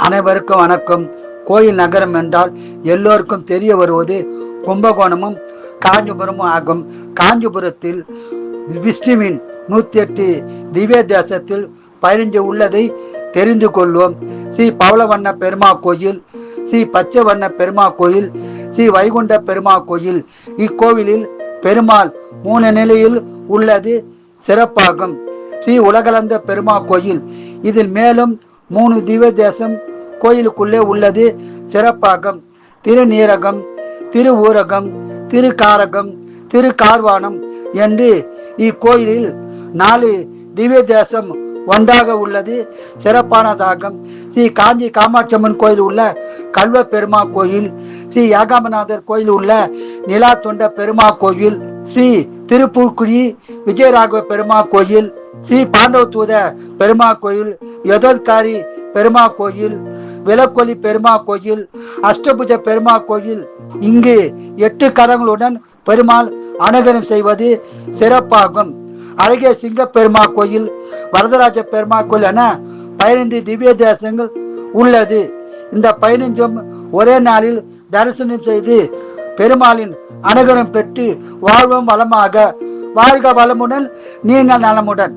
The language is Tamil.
அனைவருக்கும் வணக்கம். கோயில் நகரம் என்றால் எல்லோருக்கும் தெரிய வருவது கும்பகோணமும் காஞ்சிபுரமும் ஆகும். காஞ்சிபுரத்தில் விஷ்ணுவின் 108 திவ்ய தேசத்தில் 15 உள்ளதை தெரிந்து கொள்வோம். ஸ்ரீ பவளவண்ண பெருமா கோயில், ஸ்ரீ பச்சைவண்ண பெருமா கோயில், ஸ்ரீ வைகுண்ட பெருமா கோயில். இக்கோவிலில் பெருமாள் 3 நிலையில் உள்ளது சிறப்பாகும். ஸ்ரீ உலகளந்த பெருமா கோயில், இதில் மேலும் 3 திவ்ய தேசம் கோயிலுக்குள்ளே உள்ளது சிறப்பாகும். திருநீரகம், திருவூரகம், திருக்காரகம், திருக்கார்வானம் என்று இக்கோயிலில் 4 திவ்ய தேசம் ஒன்றாக உள்ளது சிறப்பானதாகும். ஸ்ரீ காஞ்சி காமாட்சியம்மன் கோயில் உள்ள கல்வ பெருமா கோயில், ஸ்ரீ யாகாமநாதர் கோயில் உள்ள நிலா தொண்ட பெருமா கோயில், ஸ்ரீ திருப்பூர்குடி விஜயராகவ பெருமா கோயில், ஸ்ரீ பாண்டவ தூத பெருமா கோயில், யதோத்காரி பெருமா கோயில், விளக்கொலி பெருமா கோயில், அஷ்டபுஜ பெருமா கோயில். இங்கு 8 கரங்களுடன் பெருமாள் அனுகிரகம் செய்வது சிறப்பாகும். அழகிய சிங்க பெருமா கோயில், வரதராஜ பெருமா கோயில் என 15 திவ்ய தேசங்கள் உள்ளது. இந்த 15ம் ஒரே நாளில் தரிசனம் செய்து பெருமாளின் அனுகிரகம் பெற்று வாழ்வும் வளமாக, வாழ்க வளமுடன், நீங்கள் நலமுடன்.